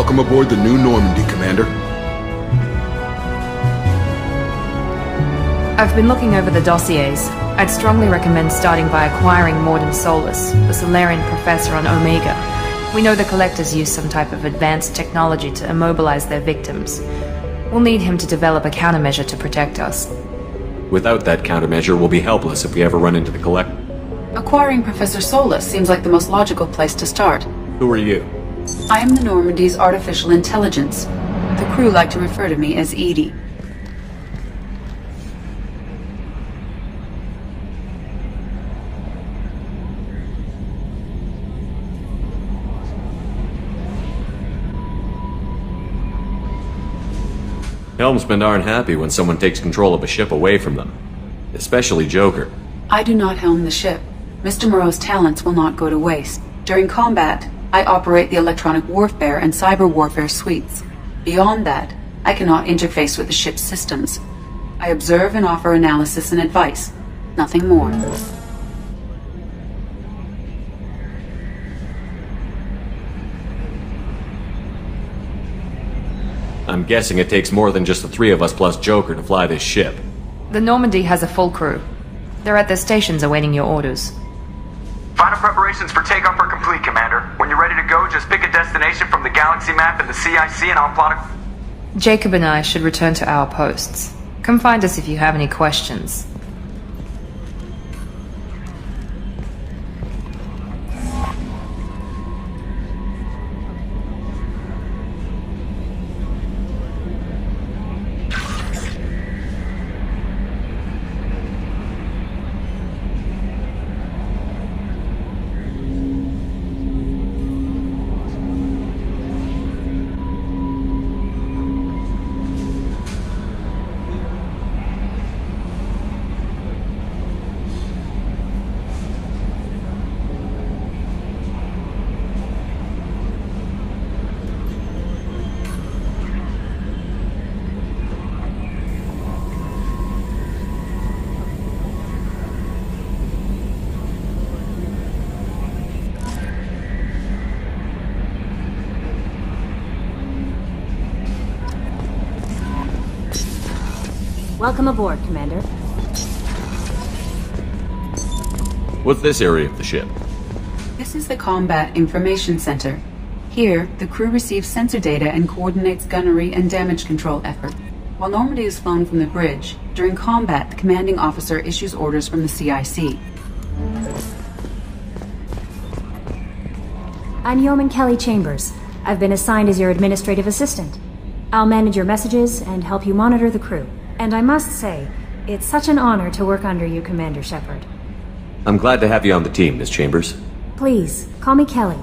Welcome aboard the new Normandy, Commander. I've been looking over the dossiers. I'd strongly recommend starting by acquiring Morden Solus, the Solarian professor on Omega. We know the Collectors use some type of advanced technology to immobilize their victims. We'll need him to develop a countermeasure to protect us. Without that countermeasure, we'll be helpless if we ever run into the Collect. Acquiring Professor Solus seems like the most logical place to start. Who are you? I am the Normandy's artificial intelligence. The crew like to refer to me as Edie. Helmsmen aren't happy when someone takes control of a ship away from them. Especially Joker. I do not helm the ship. Mr. Moreau's talents will not go to waste. During combat, I operate the electronic warfare and cyber warfare suites. Beyond that, I cannot interface with the ship's systems. I observe and offer analysis and advice. Nothing more. I'm guessing it takes more than just the three of us plus Joker to fly this ship. The Normandy has a full crew. They're at their stations awaiting your orders. Final preparations for takeoff are complete, Commander. When you're ready to go, just pick a destination from the galaxy map in the CIC and I'll plot a... Jacob and I should return to our posts. Come find us if you have any questions. Welcome aboard, Commander. What's this area of the ship? This is the Combat Information Center. Here, the crew receives sensor data and coordinates gunnery and damage control efforts. While Normandy is flown from the bridge, during combat, the commanding officer issues orders from the CIC. I'm Yeoman Kelly Chambers. I've been assigned as your administrative assistant. I'll manage your messages and help you monitor the crew. And I must say, it's such an honor to work under you, Commander Shepard. I'm glad to have you on the team, Miss Chambers. Please, call me Kelly.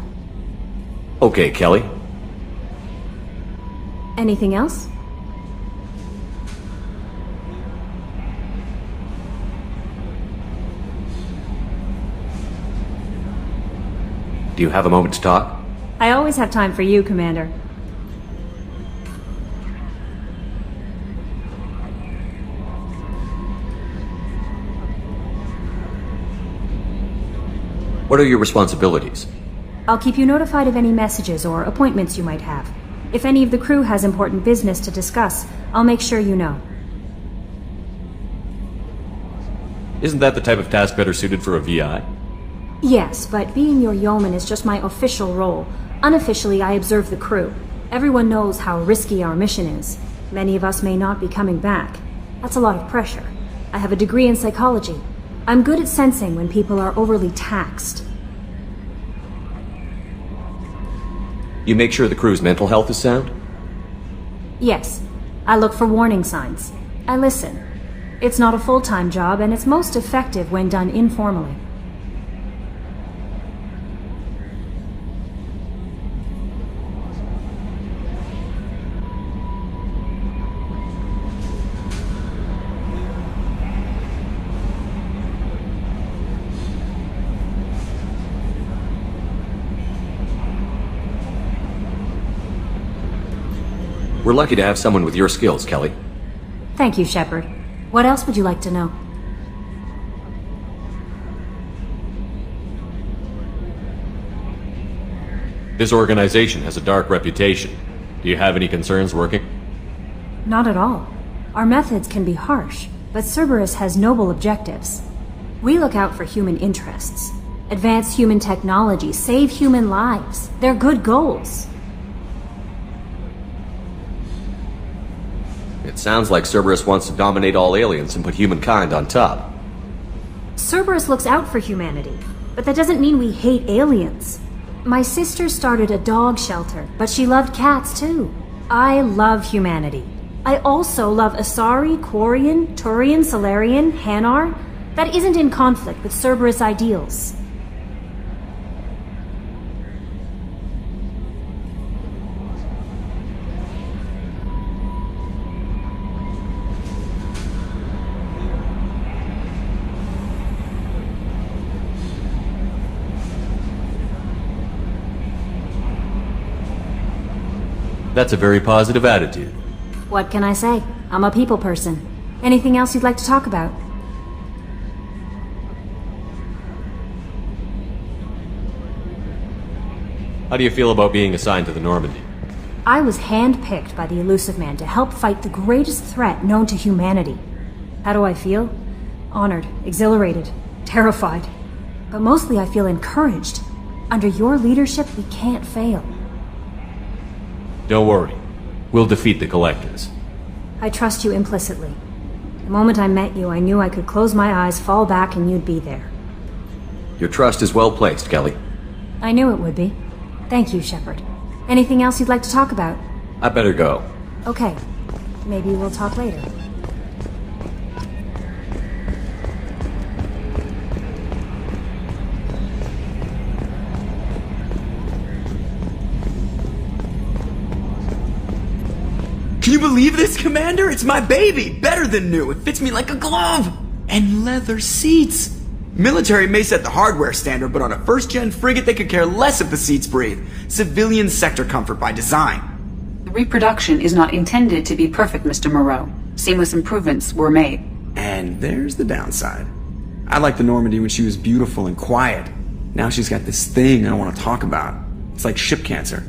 Okay, Kelly. Anything else? Do you have a moment to talk? I always have time for you, Commander. What are your responsibilities? I'll keep you notified of any messages or appointments you might have. If any of the crew has important business to discuss, I'll make sure you know. Isn't that the type of task better suited for a VI? Yes, but being your yeoman is just my official role. Unofficially, I observe the crew. Everyone knows how risky our mission is. Many of us may not be coming back. That's a lot of pressure. I have a degree in psychology. I'm good at sensing when people are overly taxed. You make sure the crew's mental health is sound? Yes. I look for warning signs. I listen. It's not a full-time job, and it's most effective when done informally. We're lucky to have someone with your skills, Kelly. Thank you, Shepard. What else would you like to know? This organization has a dark reputation. Do you have any concerns working? Not at all. Our methods can be harsh, but Cerberus has noble objectives. We look out for human interests. Advance human technology, save human lives. They're good goals. It sounds like Cerberus wants to dominate all aliens and put humankind on top. Cerberus looks out for humanity, but that doesn't mean we hate aliens. My sister started a dog shelter, but she loved cats too. I love humanity. I also love Asari, Quarian, Turian, Solarian, Hanar. That isn't in conflict with Cerberus ideals. That's a very positive attitude. What can I say? I'm a people person. Anything else you'd like to talk about? How do you feel about being assigned to the Normandy? I was handpicked by the Elusive Man to help fight the greatest threat known to humanity. How do I feel? Honored, exhilarated, terrified. But mostly I feel encouraged. Under your leadership, we can't fail. Don't worry. We'll defeat the Collectors. I trust you implicitly. The moment I met you, I knew I could close my eyes, fall back, and you'd be there. Your trust is well placed, Kelly. I knew it would be. Thank you, Shepard. Anything else you'd like to talk about? I better go. Okay. Maybe we'll talk later. Can you believe this, Commander? It's my baby! Better than new. It fits me like a glove! And leather seats! Military may set the hardware standard, but on a first-gen frigate they could care less if the seats breathe. Civilian sector comfort by design. The reproduction is not intended to be perfect, Mr. Moreau. Seamless improvements were made. And there's the downside. I liked the Normandy when she was beautiful and quiet. Now she's got this thing I want to talk about. It's like ship cancer.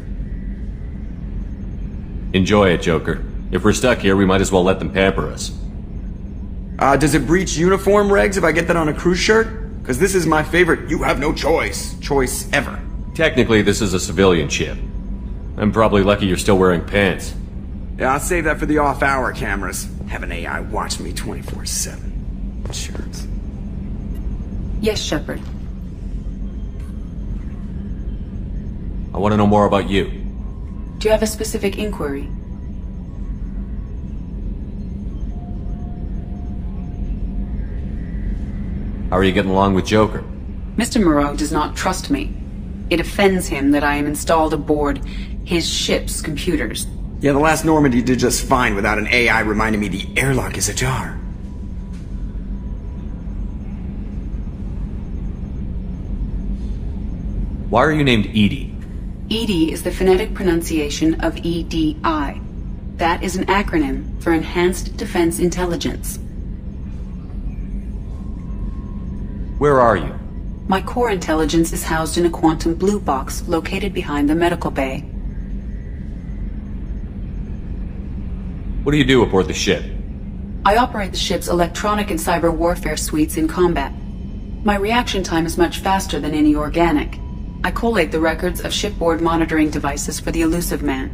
Enjoy it, Joker. If we're stuck here, we might as well let them pamper us. Does it breach uniform regs if I get that on a cruise shirt? Because this is my favorite you have no choice ever. Technically, this is a civilian ship. I'm probably lucky you're still wearing pants. Yeah, I'll save that for the off-hour cameras. Have an AI watch me 24/7. Shirts. Yes, Shepard. I want to know more about you. Do you have a specific inquiry? How are you getting along with Joker? Mr. Moreau does not trust me. It offends him that I am installed aboard his ship's computers. Yeah, the last Normandy did just fine without an AI reminding me the airlock is ajar. Why are you named Edie? EDI is the phonetic pronunciation of EDI. That is an acronym for Enhanced Defense Intelligence. Where are you? My core intelligence is housed in a quantum blue box located behind the medical bay. What do you do aboard the ship? I operate the ship's electronic and cyber warfare suites in combat. My reaction time is much faster than any organic. I collate the records of shipboard monitoring devices for the Elusive Man.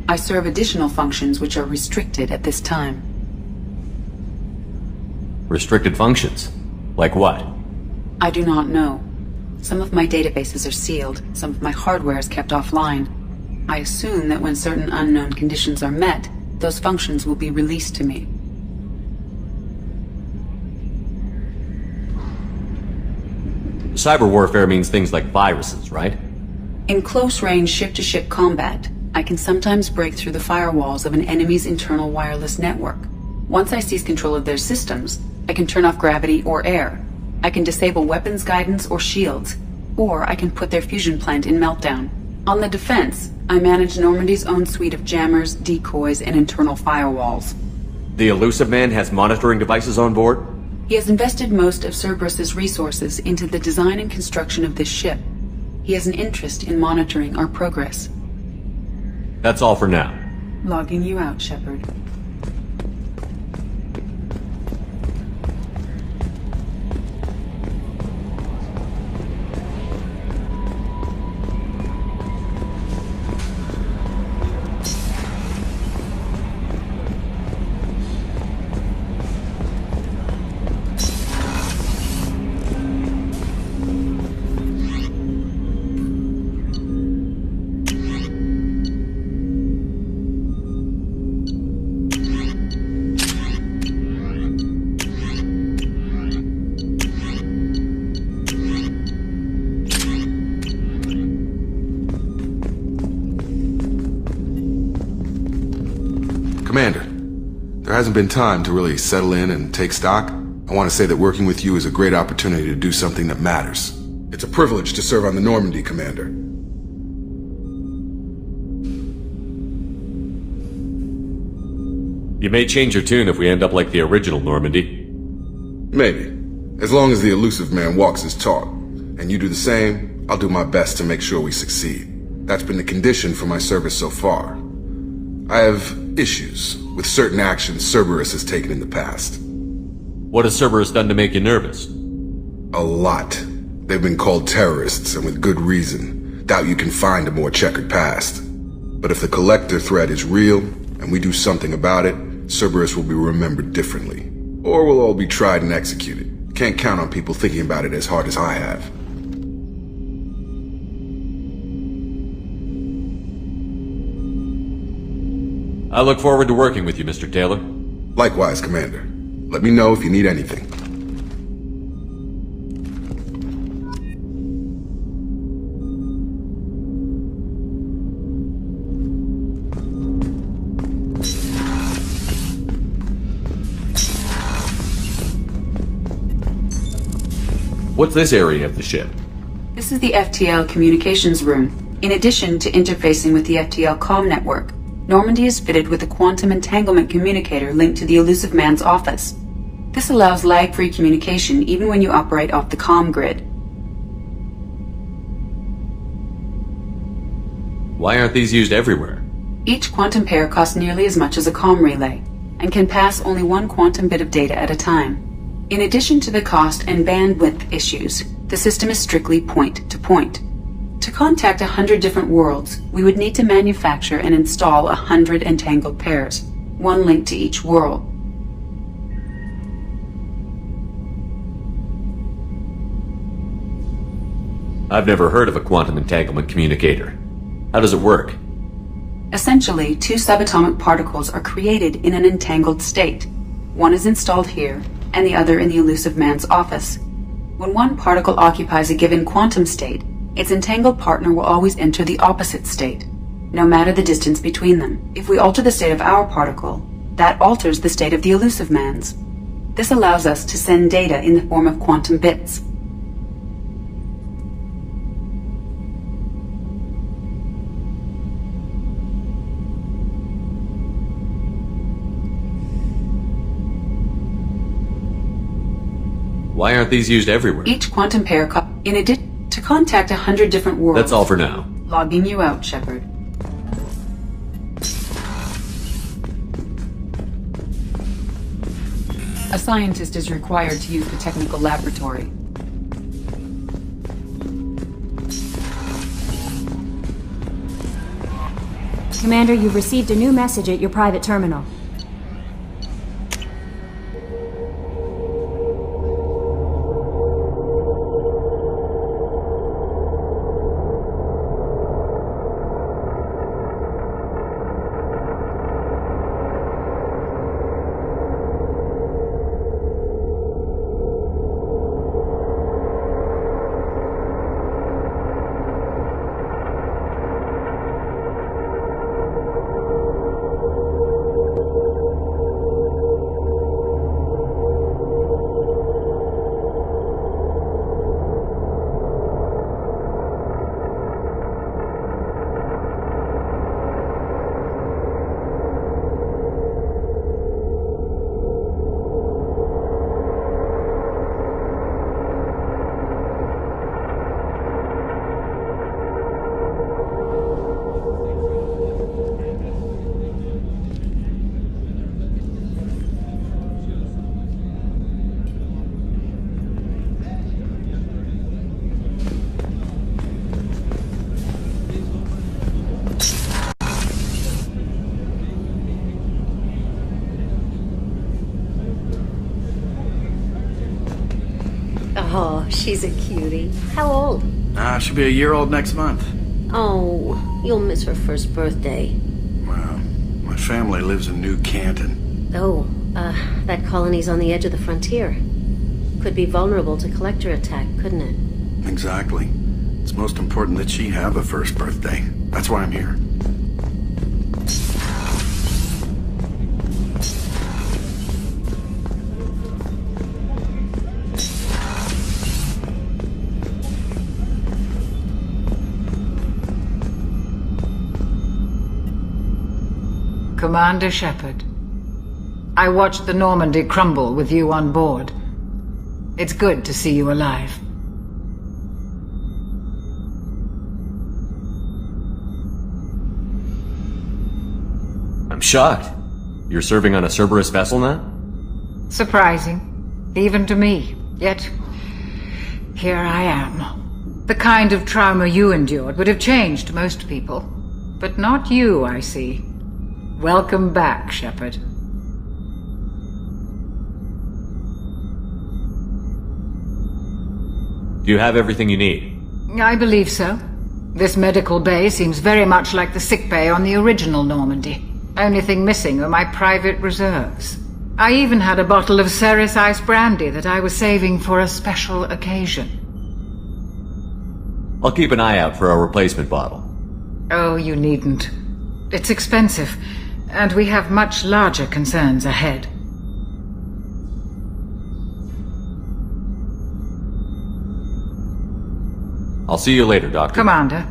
I serve additional functions which are restricted at this time. Restricted functions? Like what? I do not know. Some of my databases are sealed, some of my hardware is kept offline. I assume that when certain unknown conditions are met, those functions will be released to me. Cyber warfare means things like viruses, right? In close-range ship-to-ship combat, I can sometimes break through the firewalls of an enemy's internal wireless network. Once I seize control of their systems, I can turn off gravity or air. I can disable weapons guidance or shields, or I can put their fusion plant in meltdown. On the defense, I manage Normandy's own suite of jammers, decoys, and internal firewalls. The Elusive Man has monitoring devices on board? He has invested most of Cerberus's resources into the design and construction of this ship. He has an interest in monitoring our progress. That's all for now. Logging you out, Shepard. Commander, there hasn't been time to really settle in and take stock. I want to say that working with you is a great opportunity to do something that matters. It's a privilege to serve on the Normandy, Commander. You may change your tune if we end up like the original Normandy. Maybe. As long as the elusive man walks his talk, and you do the same, I'll do my best to make sure we succeed. That's been the condition for my service so far. I have issues with certain actions Cerberus has taken in the past. What has Cerberus done to make you nervous? A lot. They've been called terrorists, and with good reason. Doubt you can find a more checkered past. But if the Collector threat is real, and we do something about it, Cerberus will be remembered differently. Or we'll all be tried and executed. Can't count on people thinking about it as hard as I have. I look forward to working with you, Mr. Taylor. Likewise, Commander. Let me know if you need anything. What's this area of the ship? This is the FTL communications room. In addition to interfacing with the FTL comm network, Normandy is fitted with a quantum entanglement communicator linked to the elusive man's office. This allows lag-free communication even when you operate off the comm grid. Why aren't these used everywhere? Each quantum pair costs nearly as much as a comm relay, and can pass only one quantum bit of data at a time. In addition to the cost and bandwidth issues, the system is strictly point-to-point. To contact 100 different worlds, we would need to manufacture and install 100 entangled pairs, one linked to each world. I've never heard of a quantum entanglement communicator. How does it work? Essentially, two subatomic particles are created in an entangled state. One is installed here, and the other in the elusive man's office. When one particle occupies a given quantum state, its entangled partner will always enter the opposite state, no matter the distance between them. If we alter the state of our particle, that alters the state of the elusive man's. This allows us to send data in the form of quantum bits. Why aren't these used everywhere? Each quantum pair in addition to contact 100 different worlds. That's all for now. Logging you out, Shepard. A scientist is required to use the technical laboratory. Commander, you've received a new message at your private terminal. Oh, she's a cutie. How old? She'll be a year old next month. Oh, you'll miss her first birthday. Well, my family lives in New Canton. Oh, that colony's on the edge of the frontier. Could be vulnerable to collector attack, couldn't it? Exactly. It's most important that she have a first birthday. That's why I'm here. Commander Shepard, I watched the Normandy crumble with you on board. It's good to see you alive. I'm shocked. You're serving on a Cerberus vessel now? Surprising, even to me. Yet, here I am. The kind of trauma you endured would have changed most people. But not you, I see. Welcome back, Shepard. Do you have everything you need? I believe so. This medical bay seems very much like the sick bay on the original Normandy. Only thing missing are my private reserves. I even had a bottle of Ceres Ice brandy that I was saving for a special occasion. I'll keep an eye out for a replacement bottle. Oh, you needn't. It's expensive. And we have much larger concerns ahead. I'll see you later, Doctor. Commander.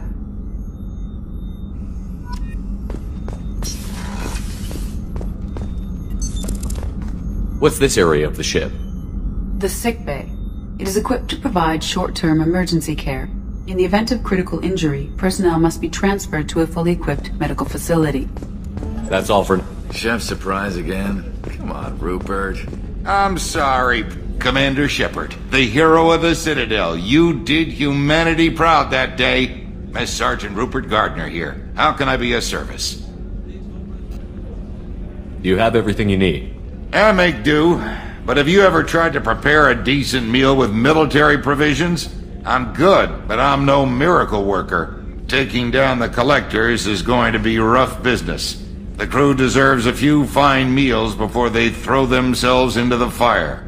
What's this area of the ship? The sick bay. It is equipped to provide short-term emergency care. In the event of critical injury, personnel must be transferred to a fully equipped medical facility. That's all for... Chef surprise again? Come on, Rupert. I'm sorry, Commander Shepard, the hero of the Citadel. You did humanity proud that day. Mess Sergeant Rupert Gardner here. How can I be of service? Do you have everything you need? I make do. But have you ever tried to prepare a decent meal with military provisions? I'm good, but I'm no miracle worker. Taking down the collectors is going to be rough business. The crew deserves a few fine meals before they throw themselves into the fire.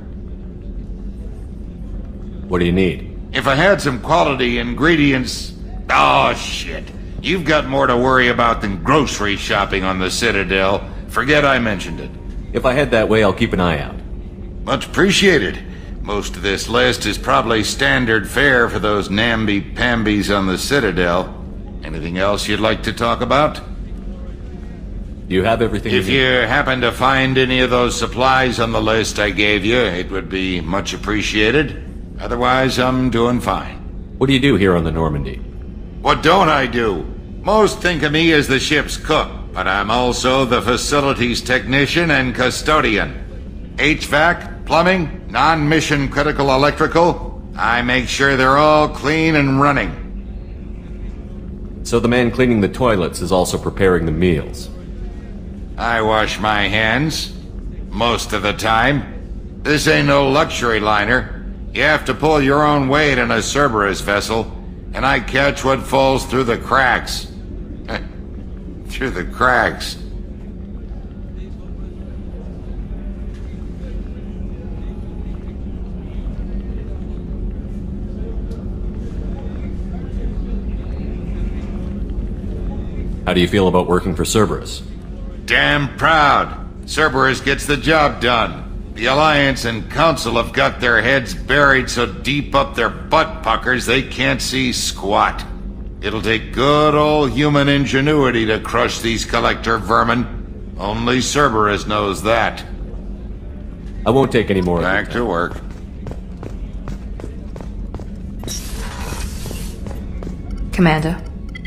What do you need? If I had some quality ingredients... Oh, shit. You've got more to worry about than grocery shopping on the Citadel. Forget I mentioned it. If I head that way, I'll keep an eye out. Much appreciated. Most of this list is probably standard fare for those namby-pambies on the Citadel. Anything else you'd like to talk about? You have everything If you happen to find any of those supplies on the list I gave you, it would be much appreciated. Otherwise, I'm doing fine. What do you do here on the Normandy? What don't I do? Most think of me as the ship's cook, but I'm also the facilities technician and custodian. HVAC, plumbing, non-mission critical electrical. I make sure they're all clean and running. So the man cleaning the toilets is also preparing the meals. I wash my hands. Most of the time. This ain't no luxury liner. You have to pull your own weight in a Cerberus vessel, and I catch what falls through the cracks. Through the cracks. How do you feel about working for Cerberus? Damn proud. Cerberus gets the job done. The Alliance and Council have got their heads buried so deep up their butt puckers they can't see squat. It'll take good old human ingenuity to crush these collector vermin. Only Cerberus knows that. I won't take any more. Back to work. Commander,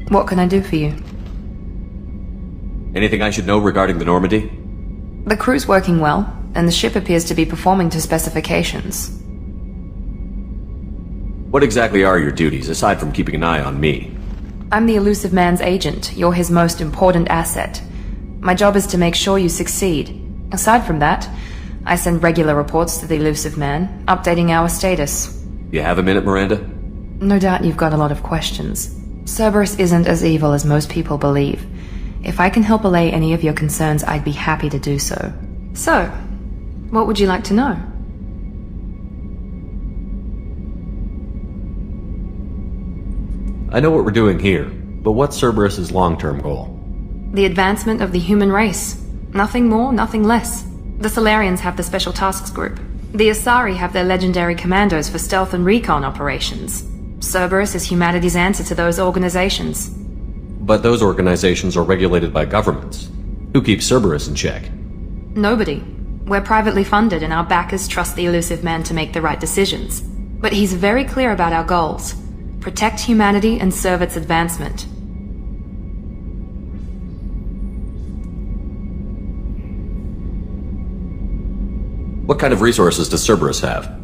what can I do for you? Anything I should know regarding the Normandy? The crew's working well, and the ship appears to be performing to specifications. What exactly are your duties, aside from keeping an eye on me? I'm the Elusive Man's agent. You're his most important asset. My job is to make sure you succeed. Aside from that, I send regular reports to the Elusive Man, updating our status. You have a minute, Miranda? No doubt you've got a lot of questions. Cerberus isn't as evil as most people believe. If I can help allay any of your concerns, I'd be happy to do so. So, what would you like to know? I know what we're doing here, but what's Cerberus's long-term goal? The advancement of the human race. Nothing more, nothing less. The Solarians have the Special Tasks Group. The Asari have their legendary commandos for stealth and recon operations. Cerberus is humanity's answer to those organizations. But those organizations are regulated by governments. Who keeps Cerberus in check? Nobody. We're privately funded and our backers trust the elusive man to make the right decisions. But he's very clear about our goals. Protect humanity and serve its advancement. What kind of resources does Cerberus have?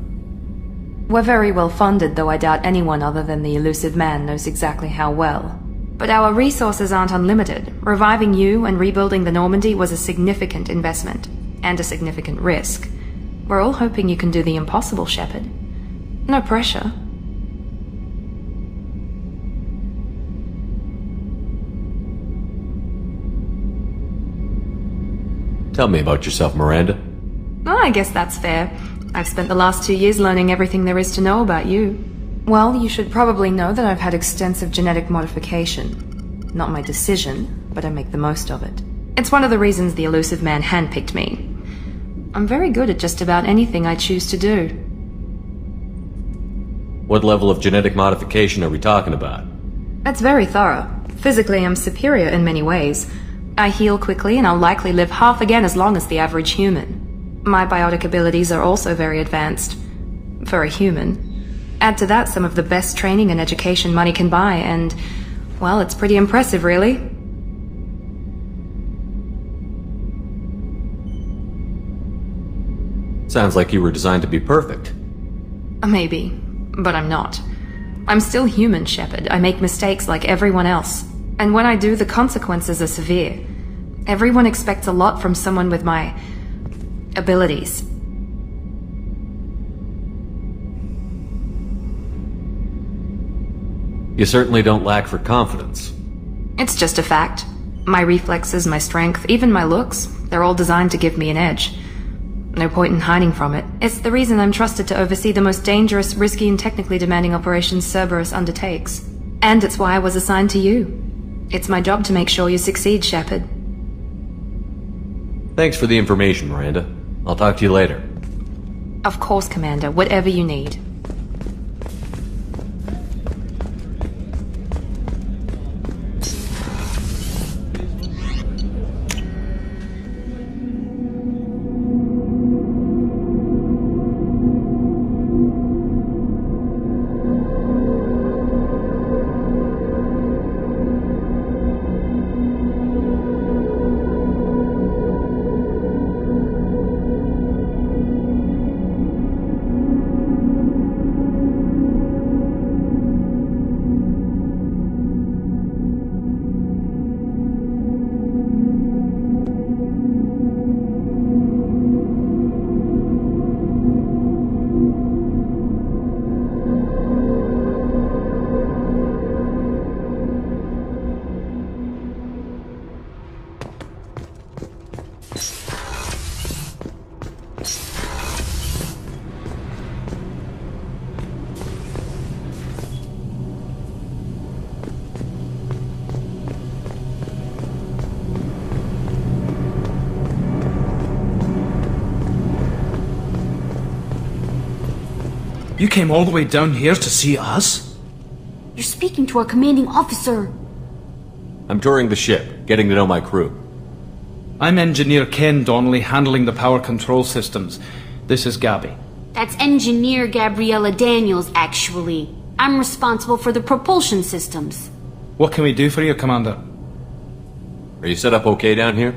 We're very well funded, though I doubt anyone other than the elusive man knows exactly how well. But our resources aren't unlimited. Reviving you and rebuilding the Normandy was a significant investment, and a significant risk. We're all hoping you can do the impossible, Shepard. No pressure. Tell me about yourself, Miranda. Oh, I guess that's fair. I've spent the last 2 years learning everything there is to know about you. Well, you should probably know that I've had extensive genetic modification. Not my decision, but I make the most of it. It's one of the reasons the elusive man handpicked me. I'm very good at just about anything I choose to do. What level of genetic modification are we talking about? That's very thorough. Physically, I'm superior in many ways. I heal quickly and I'll likely live half again as long as the average human. My biotic abilities are also very advanced. For a human. Add to that some of the best training and education money can buy and, well, it's pretty impressive, really. Sounds like you were designed to be perfect. Maybe, but I'm not. I'm still human, Shepard. I make mistakes like everyone else. And when I do, the consequences are severe. Everyone expects a lot from someone with my abilities. You certainly don't lack for confidence. It's just a fact. My reflexes, my strength, even my looks, they're all designed to give me an edge. No point in hiding from it. It's the reason I'm trusted to oversee the most dangerous, risky, and technically demanding operations Cerberus undertakes. And it's why I was assigned to you. It's my job to make sure you succeed, Shepard. Thanks for the information, Miranda. I'll talk to you later. Of course, Commander. Whatever you need. You came all the way down here to see us? You're speaking to our commanding officer. I'm touring the ship, getting to know my crew. I'm Engineer Ken Donnelly, handling the power control systems. This is Gabby. That's Engineer Gabriella Daniels, actually. I'm responsible for the propulsion systems. What can we do for you, Commander? Are you set up okay down here?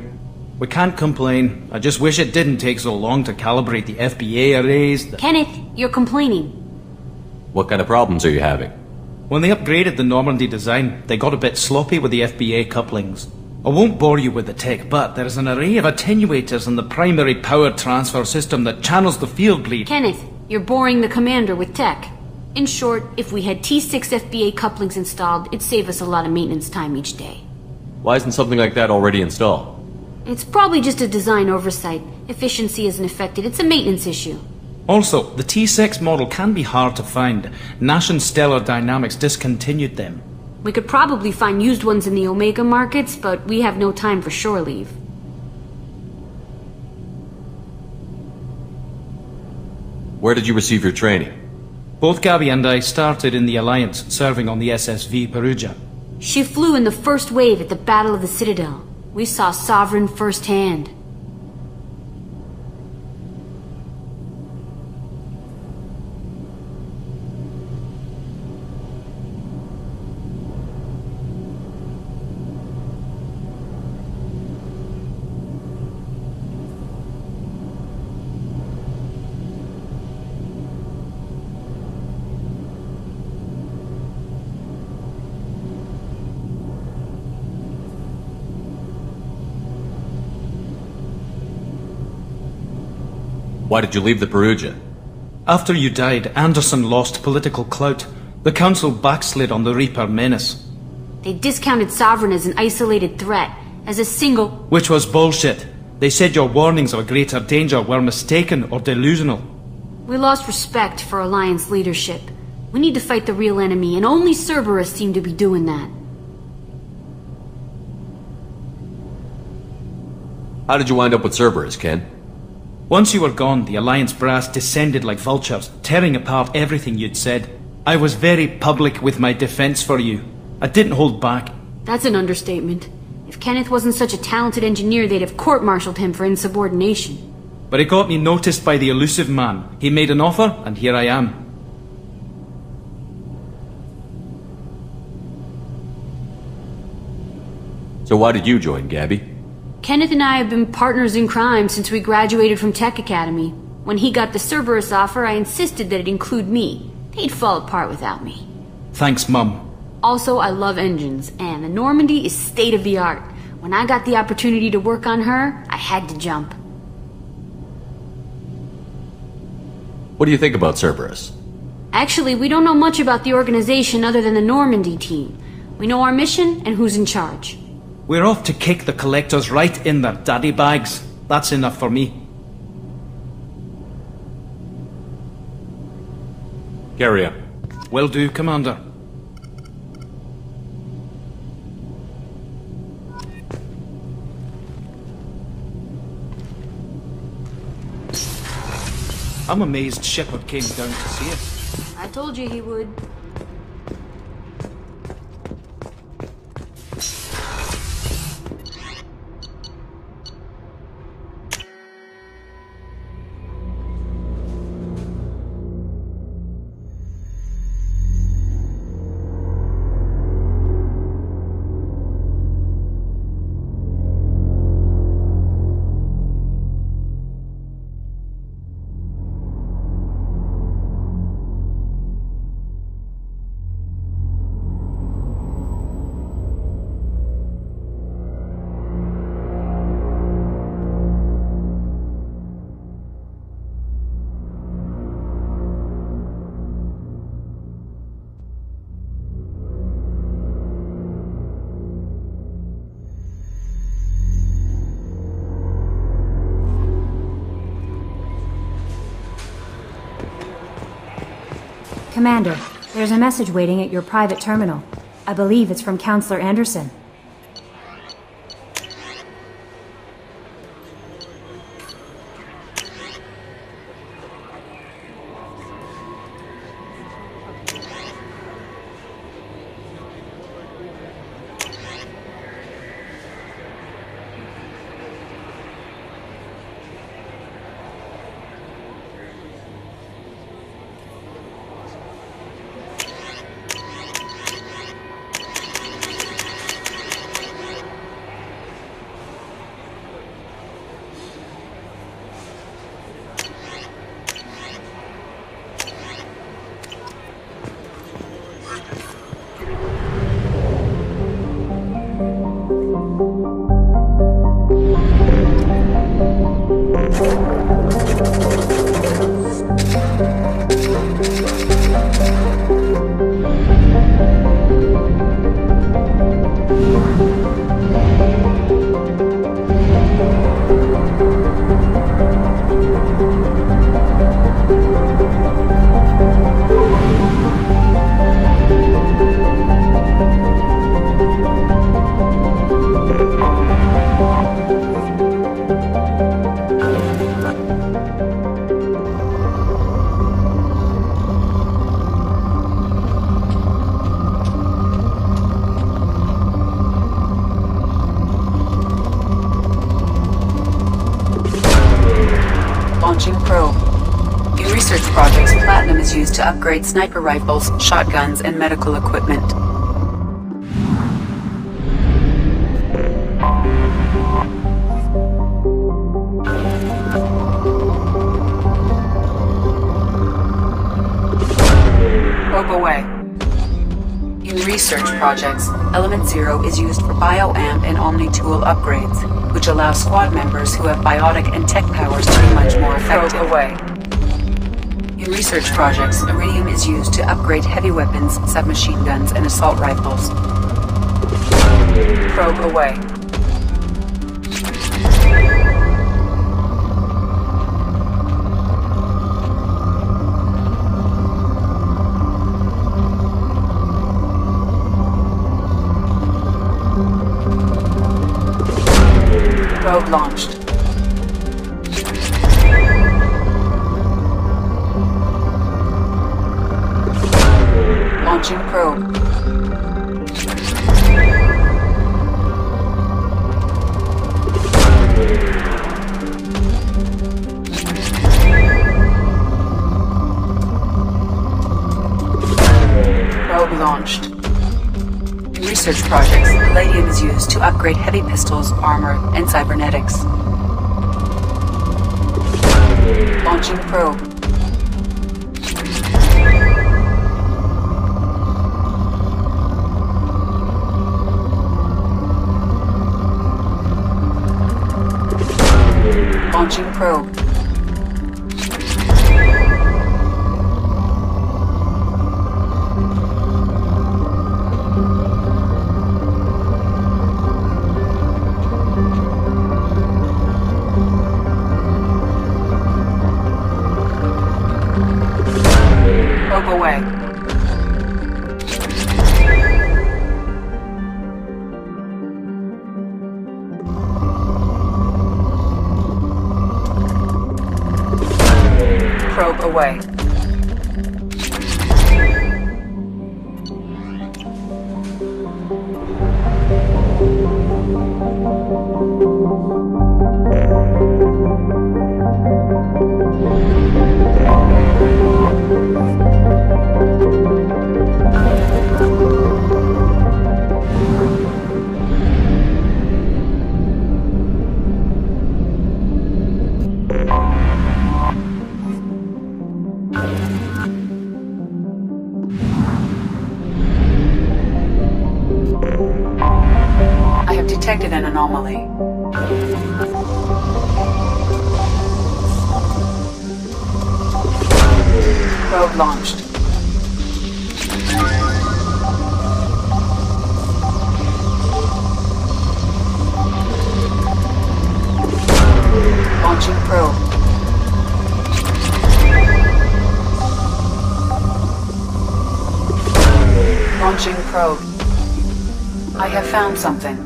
We can't complain. I just wish it didn't take so long to calibrate the FBA arrays. Kenneth, you're complaining. What kind of problems are you having? When they upgraded the Normandy design, they got a bit sloppy with the FBA couplings. I won't bore you with the tech, but there is an array of attenuators in the primary power transfer system that channels the field bleed. Kenneth, you're boring the commander with tech. In short, if we had T6 FBA couplings installed, it'd save us a lot of maintenance time each day. Why isn't something like that already installed? It's probably just a design oversight. Efficiency isn't affected, it's a maintenance issue. Also, the T6 model can be hard to find. Nash and Stellar Dynamics discontinued them. We could probably find used ones in the Omega markets, but we have no time for shore leave. Where did you receive your training? Both Gabby and I started in the Alliance, serving on the SSV Perugia. She flew in the first wave at the Battle of the Citadel. We saw Sovereign firsthand. Why did you leave the Perugia? After you died, Anderson lost political clout. The Council backslid on the Reaper menace. They discounted Sovereign as an isolated threat, as a single... Which was bullshit. They said your warnings of a greater danger were mistaken or delusional. We lost respect for Alliance leadership. We need to fight the real enemy, and only Cerberus seem to be doing that. How did you wind up with Cerberus, Ken? Once you were gone, the Alliance brass descended like vultures, tearing apart everything you'd said. I was very public with my defense for you. I didn't hold back. That's an understatement. If Kenneth wasn't such a talented engineer, they'd have court-martialed him for insubordination. But it got me noticed by the elusive man. He made an offer, and here I am. So why did you join Gabby? Kenneth and I have been partners in crime since we graduated from Tech Academy. When he got the Cerberus offer, I insisted that it include me. They'd fall apart without me. Thanks, Mum. Also, I love engines, and the Normandy is state-of-the-art. When I got the opportunity to work on her, I had to jump. What do you think about Cerberus? Actually, we don't know much about the organization other than the Normandy team. We know our mission and who's in charge. We're off to kick the Collectors right in their daddy bags. That's enough for me. Carry on. Will do, Commander. I'm amazed Shepard came down to see us. I told you he would. Commander, there's a message waiting at your private terminal. I believe it's from Counselor Anderson. is used to upgrade sniper rifles, shotguns, and medical equipment. Probe away. In research projects, Element Zero is used for bioamp and Omni-tool upgrades, which allow squad members who have biotic and tech powers to be much more effective. Probe away. In research projects, Iridium is used to upgrade heavy weapons, submachine guns, and assault rifles. Probe away. Probe launched. Launching probe. Probe launched. In research projects, Palladium is used to upgrade heavy pistols, armor, and cybernetics. Launching probe. Launching probe. Probe away. Probe away. I have detected an anomaly. Probe launched. Launching probe. Launching probe. I have found something.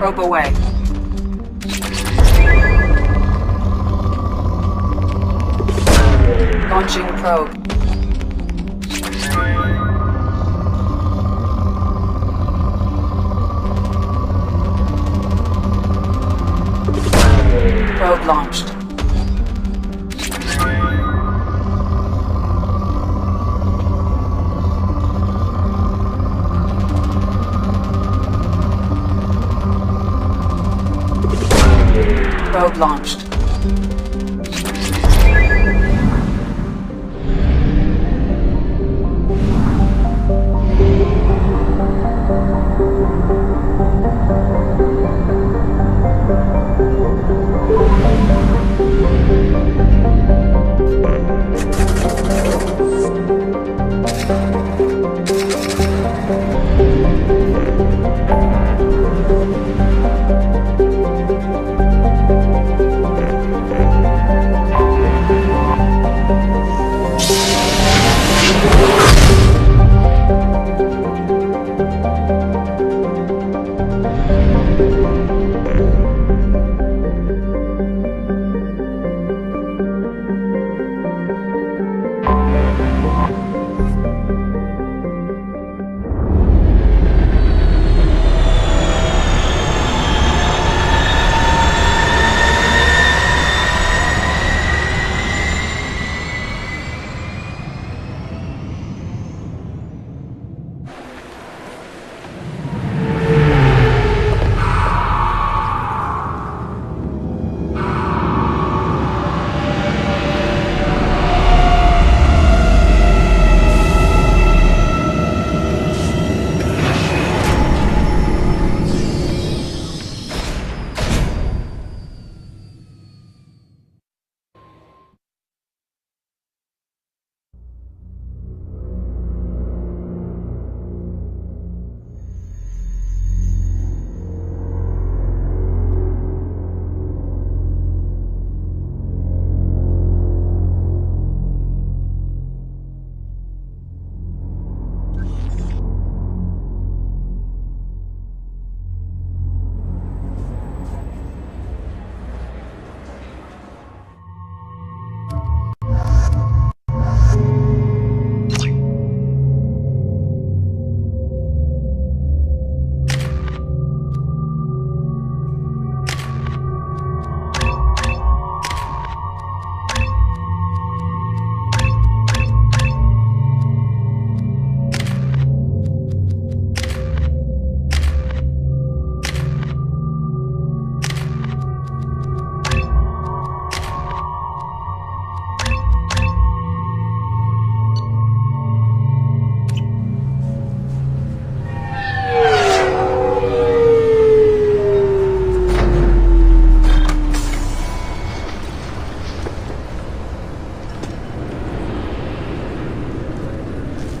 Probe away. Launching probe. Probe launched. Probe launched.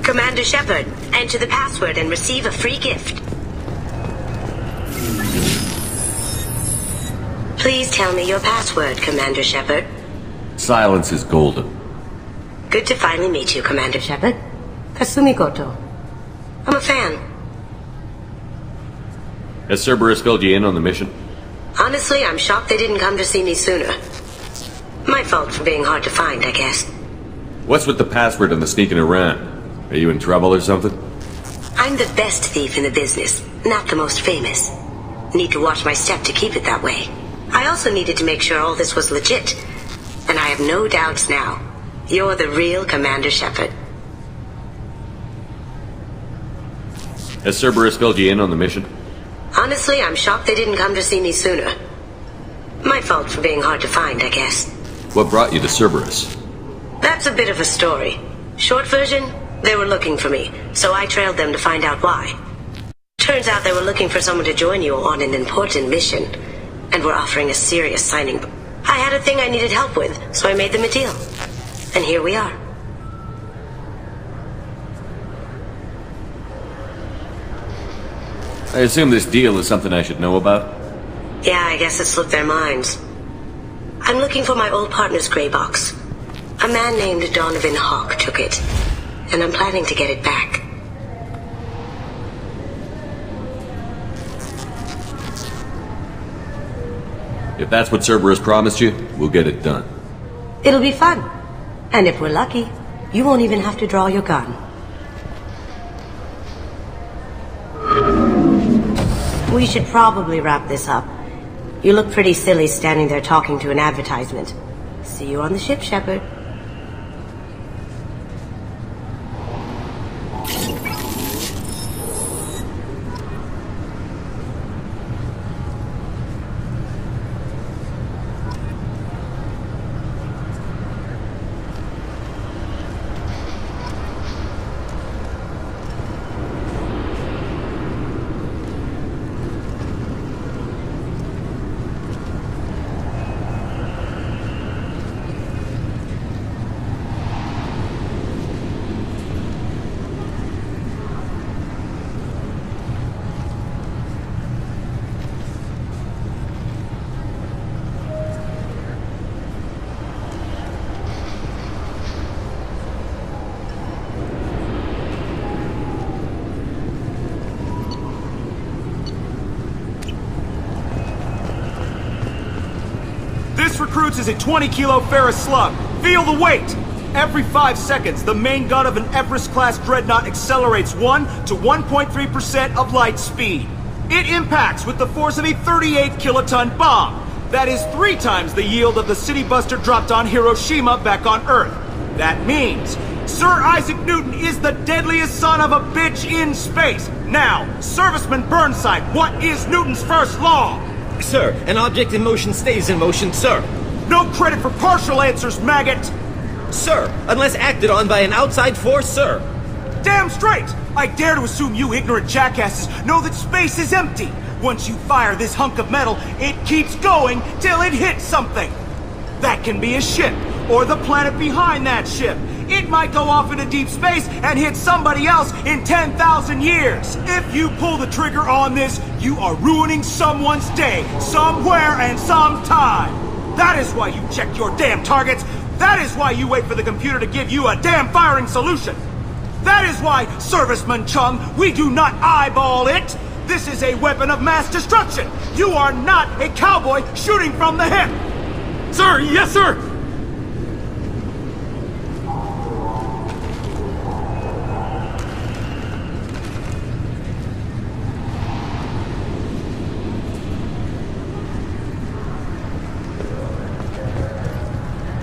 Commander Shepard, enter the password and receive a free gift. Please tell me your password, Commander Shepard. Silence is golden. Good to finally meet you, Commander Shepard. Kasumi Goto. I'm a fan. Has Cerberus filled you in on the mission? Honestly, I'm shocked they didn't come to see me sooner. My fault for being hard to find, I guess. What's with the password and the sneaking around? Are you in trouble or something? I'm the best thief in the business, not the most famous. Need to watch my step to keep it that way. I also needed to make sure all this was legit. And I have no doubts now. You're the real Commander Shepard. Has Cerberus filled you in on the mission? Honestly, I'm shocked they didn't come to see me sooner. My fault for being hard to find, I guess. What brought you to Cerberus? That's a bit of a story. Short version, they were looking for me, so I trailed them to find out why. Turns out they were looking for someone to join you on an important mission, and were offering a serious signing. I had a thing I needed help with, so I made them a deal. And here we are. I assume this deal is something I should know about? Yeah, I guess it slipped their minds. I'm looking for my old partner's gray box. A man named Donovan Hawk took it, and I'm planning to get it back. If that's what Cerberus promised you, we'll get it done. It'll be fun. And if we're lucky, you won't even have to draw your gun. We should probably wrap this up. You look pretty silly standing there talking to an advertisement. See you on the ship, Shepard. This recruits is a 20-kilo ferrous slug. Feel the weight! Every 5 seconds, the main gun of an Everest-class dreadnought accelerates 1 to 1.3% of light speed. It impacts with the force of a 38-kiloton bomb. That is 3 times the yield of the city buster dropped on Hiroshima back on Earth. That means Sir Isaac Newton is the deadliest son of a bitch in space. Now, Serviceman Burnside, what is Newton's first law? Sir, an object in motion stays in motion, sir. No credit for partial answers, maggot! Sir, unless acted on by an outside force, sir. Damn straight! I dare to assume you ignorant jackasses know that space is empty. Once you fire this hunk of metal, it keeps going till it hits something. That can be a ship, or the planet behind that ship. It might go off into deep space and hit somebody else in 10,000 years. If you pull the trigger on this, you are ruining someone's day, somewhere and sometime. That is why you check your damn targets. That is why you wait for the computer to give you a damn firing solution. That is why, Serviceman Chung, we do not eyeball it. This is a weapon of mass destruction. You are not a cowboy shooting from the hip. Sir, yes, sir!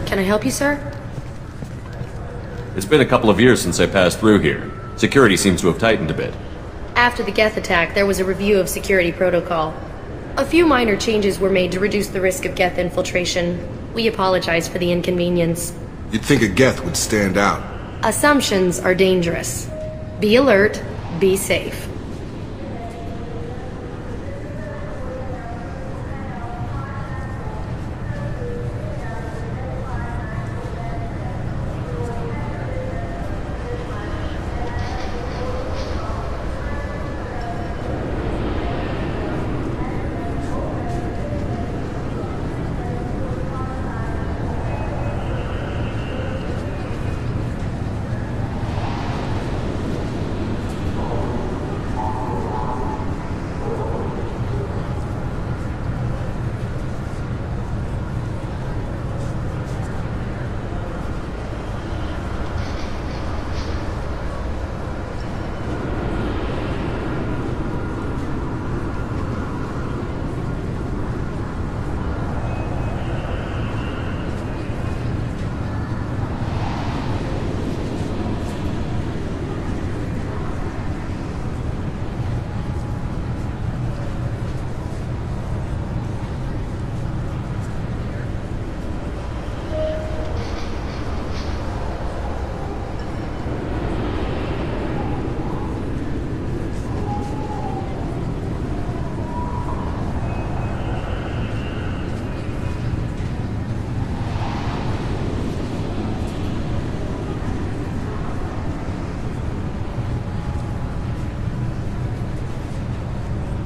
Can I help you, sir? It's been a couple of years since I passed through here. Security seems to have tightened a bit. After the Geth attack, there was a review of security protocol. A few minor changes were made to reduce the risk of Geth infiltration. We apologize for the inconvenience. You'd think a Geth would stand out. Assumptions are dangerous. Be alert, be safe.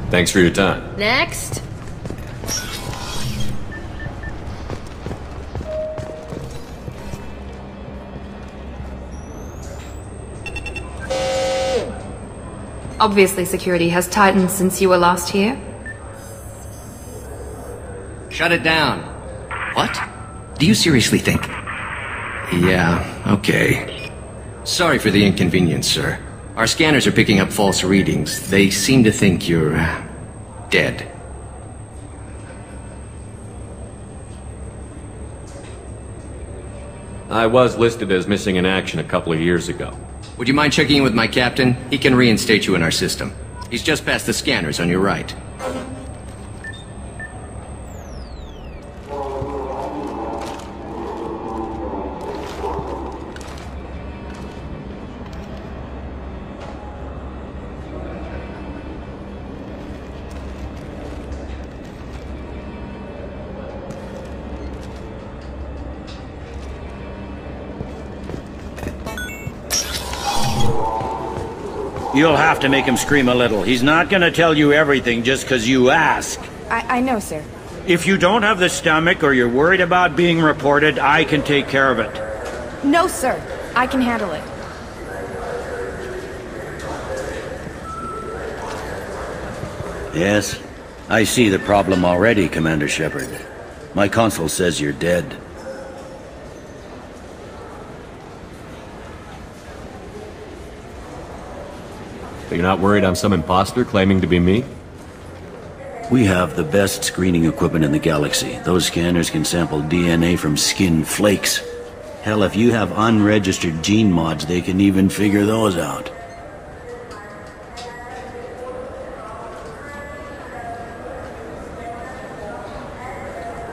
Thanks for your time. Next. Obviously, security has tightened since you were last here. Shut it down. What? Do you seriously think? Yeah, okay. Sorry for the inconvenience, sir. Our scanners are picking up false readings. They seem to think you're... dead. I was listed as missing in action a couple of years ago. Would you mind checking in with my captain? He can reinstate you in our system. He's just past the scanners on your right. You'll have to make him scream a little. He's not gonna tell you everything just because you ask. I know, sir. If you don't have the stomach or you're worried about being reported, I can take care of it. No, sir. I can handle it. Yes? I see the problem already, Commander Shepard. My console says you're dead. You're not worried I'm some imposter claiming to be me? We have the best screening equipment in the galaxy. Those scanners can sample DNA from skin flakes. Hell, if you have unregistered gene mods, they can even figure those out.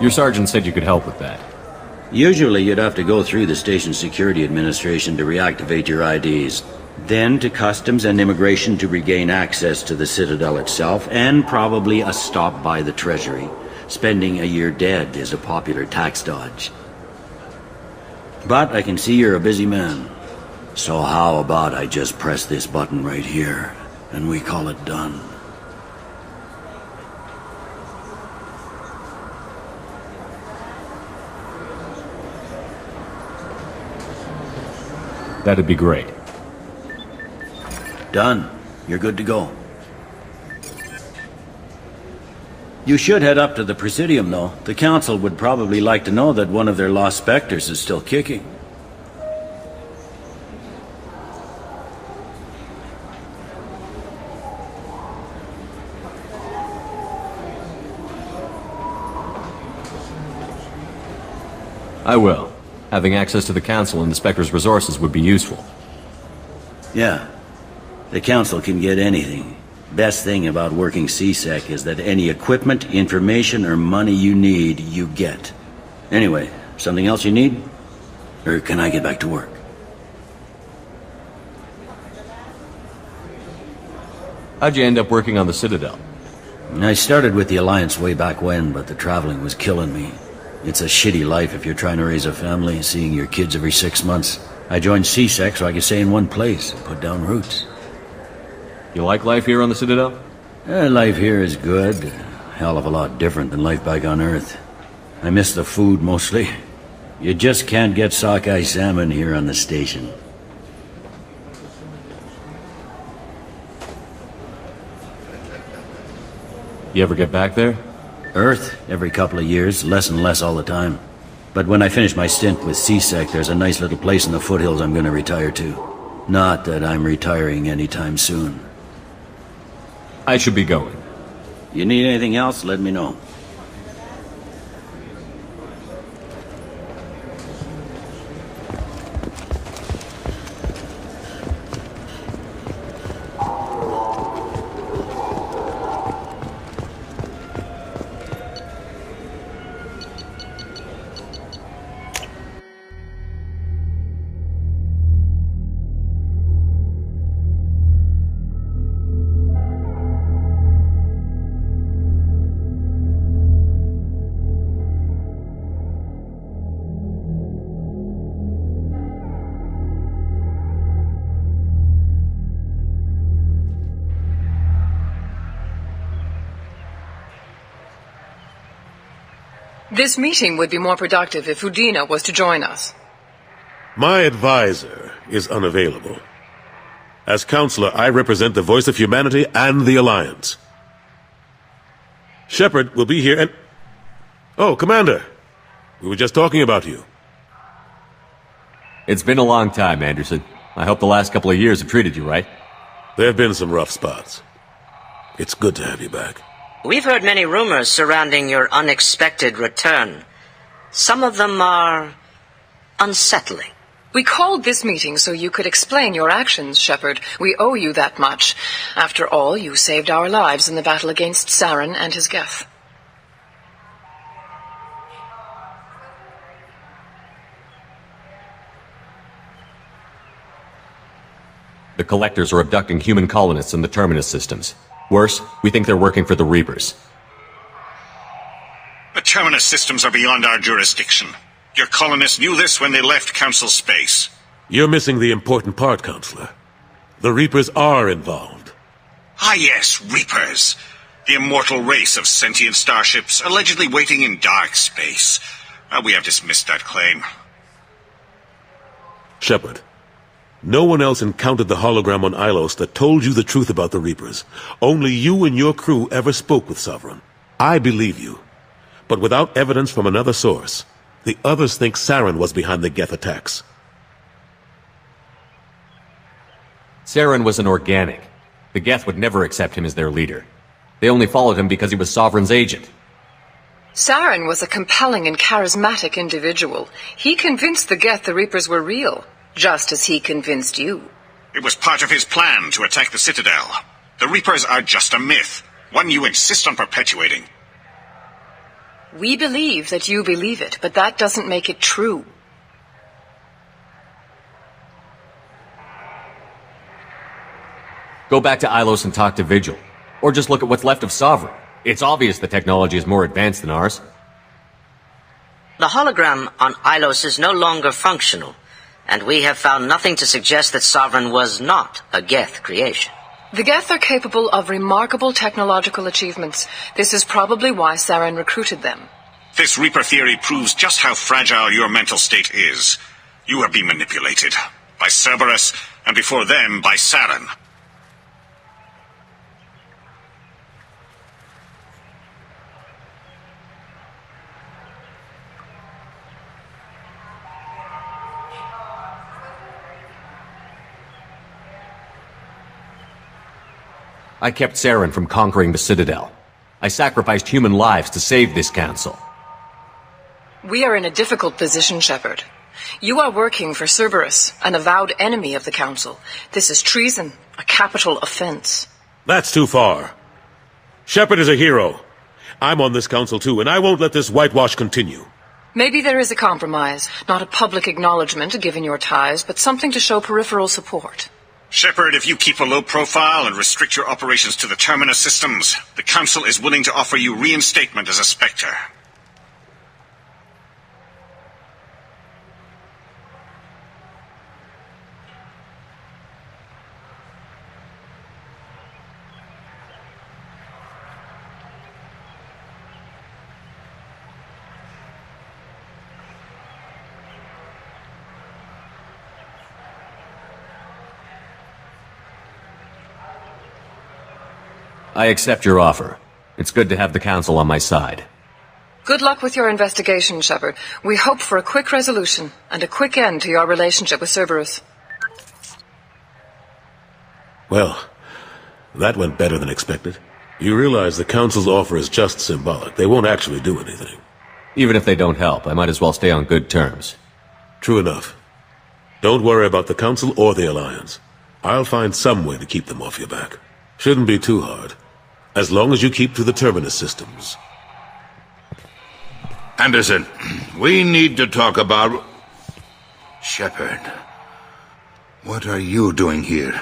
Your sergeant said you could help with that. Usually you'd have to go through the station security administration to reactivate your IDs. Then to Customs and Immigration to regain access to the Citadel itself, and probably a stop by the Treasury. Spending a year dead is a popular tax dodge. But I can see you're a busy man. So how about I just press this button right here, and we call it done? That'd be great. Done. You're good to go. You should head up to the Presidium, though. The Council would probably like to know that one of their lost Spectres is still kicking. I will. Having access to the Council and the Spectre's resources would be useful. Yeah. The Council can get anything. Best thing about working CSEC is that any equipment, information, or money you need, you get. Anyway, something else you need? Or can I get back to work? How'd you end up working on the Citadel? I started with the Alliance way back when, but the traveling was killing me. It's a shitty life if you're trying to raise a family, seeing your kids every 6 months. I joined CSEC so I could stay in one place and put down roots. You like life here on the Citadel? Life here is good. Hell of a lot different than life back on Earth. I miss the food mostly. You just can't get sockeye salmon here on the station. You ever get back there? Earth, every couple of years, less and less all the time. But when I finish my stint with CSEC, there's a nice little place in the foothills I'm gonna retire to. Not that I'm retiring anytime soon. I should be going. You need anything else, let me know. This meeting would be more productive if Udina was to join us. My advisor is unavailable. As counselor, I represent the voice of humanity and the Alliance. Shepard will be here and... Oh, Commander. We were just talking about you. It's been a long time, Anderson. I hope the last couple of years have treated you right. There have been some rough spots. It's good to have you back. We've heard many rumors surrounding your unexpected return. Some of them are unsettling. We called this meeting so you could explain your actions, Shepard. We owe you that much. After all, you saved our lives in the battle against Saren and his Geth. The Collectors are abducting human colonists in the Terminus systems. Worse, we think they're working for the Reapers. The Terminus systems are beyond our jurisdiction. Your colonists knew this when they left Council space. You're missing the important part, Counselor. The Reapers are involved. Ah yes, Reapers. The immortal race of sentient starships allegedly waiting in dark space. We have dismissed that claim. Shepard, no one else encountered the hologram on Ilos that told you the truth about the Reapers. Only you and your crew ever spoke with Sovereign. I believe you. But without evidence from another source, the others think Saren was behind the Geth attacks. Saren was an organic. The Geth would never accept him as their leader. They only followed him because he was Sovereign's agent. Saren was a compelling and charismatic individual. He convinced the Geth the Reapers were real, just as he convinced you. It was part of his plan to attack the Citadel. The Reapers are just a myth, one you insist on perpetuating. We believe that you believe it, but that doesn't make it true. Go back to Ilos and talk to Vigil. Or just look at what's left of Sovereign. It's obvious the technology is more advanced than ours. The hologram on Ilos is no longer functional, and we have found nothing to suggest that Sovereign was not a Geth creation. The Geth are capable of remarkable technological achievements. This is probably why Saren recruited them. This Reaper theory proves just how fragile your mental state is. You are being manipulated. By Cerberus, and before them, by Saren. I kept Saren from conquering the Citadel. I sacrificed human lives to save this council. We are in a difficult position, Shepard. You are working for Cerberus, an avowed enemy of the Council. This is treason, a capital offense. That's too far. Shepard is a hero. I'm on this council too, and I won't let this whitewash continue. Maybe there is a compromise, not a public acknowledgement given your ties, but something to show peripheral support. Shepard, if you keep a low profile and restrict your operations to the Terminus systems, the Council is willing to offer you reinstatement as a Spectre. I accept your offer. It's good to have the Council on my side. Good luck with your investigation, Shepard. We hope for a quick resolution and a quick end to your relationship with Cerberus. Well, that went better than expected. You realize the Council's offer is just symbolic. They won't actually do anything. Even if they don't help, I might as well stay on good terms. True enough. Don't worry about the Council or the Alliance. I'll find some way to keep them off your back. Shouldn't be too hard. As long as you keep to the Terminus systems. Anderson, we need to talk about... Shepard. What are you doing here?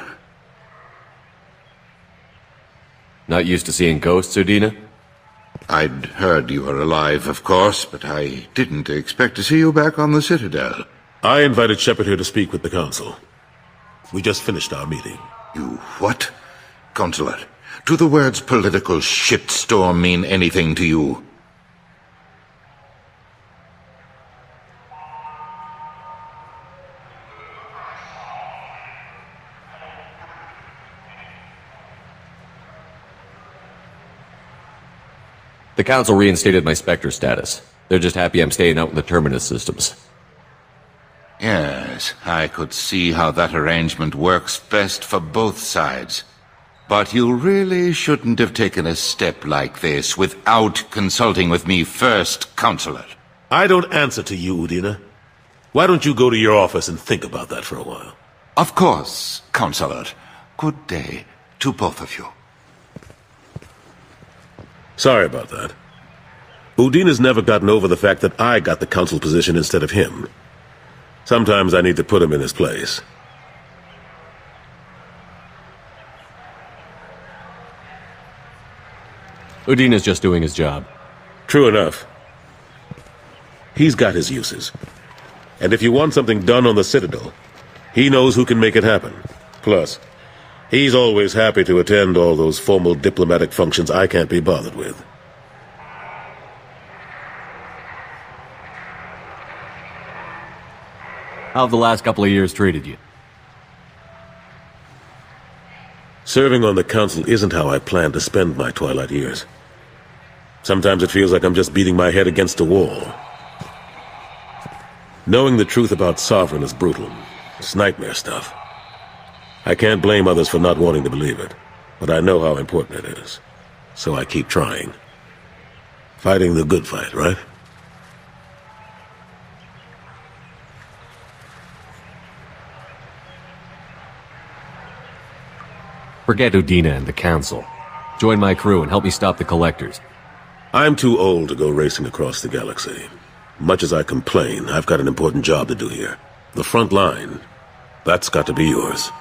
Not used to seeing ghosts, Udina? I'd heard you were alive, of course, but I didn't expect to see you back on the Citadel. I invited Shepard here to speak with the Council. We just finished our meeting. You what? Counselor, do the words political shitstorm mean anything to you? The Council reinstated my Spectre status. They're just happy I'm staying out in the Terminus systems. Yes, I could see how that arrangement works best for both sides. But you really shouldn't have taken a step like this without consulting with me first, Counselor. I don't answer to you, Udina. Why don't you go to your office and think about that for a while? Of course, Counselor. Good day to both of you. Sorry about that. Udina's never gotten over the fact that I got the Council position instead of him. Sometimes I need to put him in his place. Udina's just doing his job. True enough. He's got his uses. And if you want something done on the Citadel, he knows who can make it happen. Plus, he's always happy to attend all those formal diplomatic functions I can't be bothered with. How have the last couple of years treated you? Serving on the Council isn't how I plan to spend my twilight years. Sometimes it feels like I'm just beating my head against a wall. Knowing the truth about Sovereign is brutal. It's nightmare stuff. I can't blame others for not wanting to believe it, but I know how important it is. So I keep trying. Fighting the good fight, right? Forget Udina and the Council. Join my crew and help me stop the Collectors. I'm too old to go racing across the galaxy. Much as I complain, I've got an important job to do here. The front line. That's got to be yours.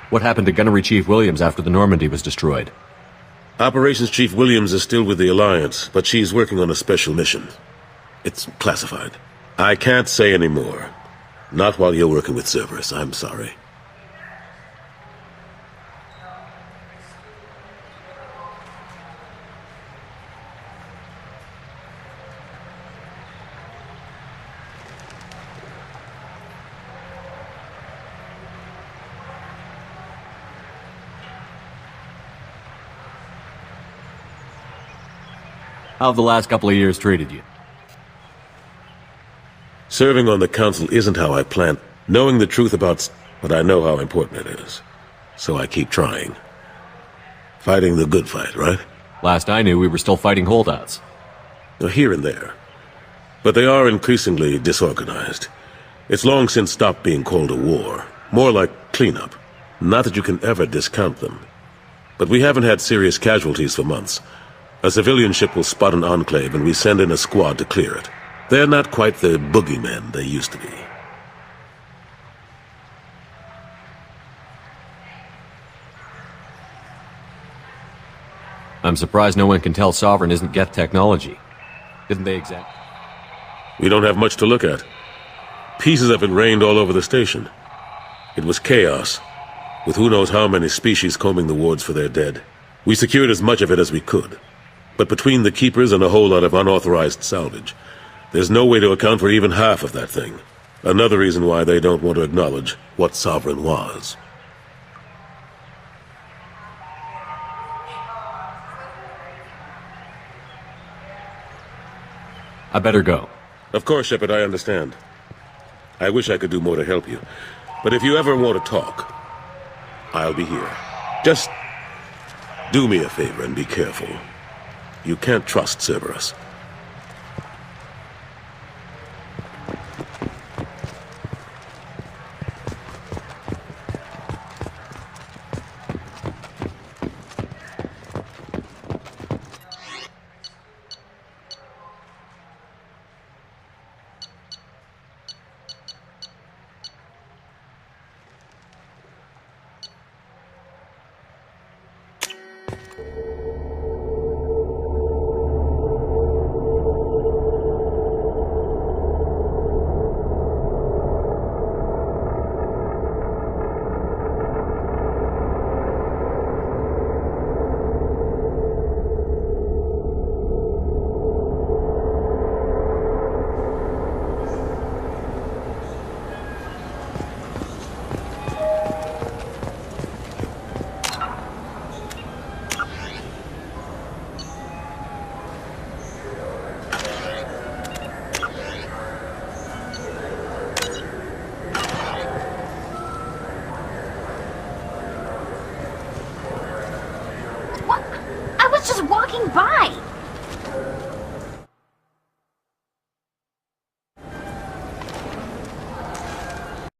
What happened to Gunnery Chief Williams after the Normandy was destroyed? Operations Chief Williams is still with the Alliance, but she's working on a special mission. It's classified. I can't say any more. Not while you're working with Cerberus, I'm sorry. How have the last couple of years treated you? Serving on the Council isn't how I planned. Knowing the truth about... but I know how important it is. So I keep trying. Fighting the good fight, right? Last I knew, we were still fighting holdouts. Here and there. But they are increasingly disorganized. It's long since stopped being called a war. More like cleanup. Not that you can ever discount them. But we haven't had serious casualties for months. A civilian ship will spot an enclave and we send in a squad to clear it. They're not quite the boogeymen they used to be. I'm surprised no one can tell Sovereign isn't Geth technology. Didn't they exact? We don't have much to look at. Pieces of it rained all over the station. It was chaos, with who knows how many species combing the wards for their dead. We secured as much of it as we could. But between the Keepers and a whole lot of unauthorized salvage, there's no way to account for even half of that thing. Another reason why they don't want to acknowledge what Sovereign was. I better go. Of course, Shepard, I understand. I wish I could do more to help you. But if you ever want to talk, I'll be here. Just do me a favor and be careful. You can't trust Cerberus. was just walking by.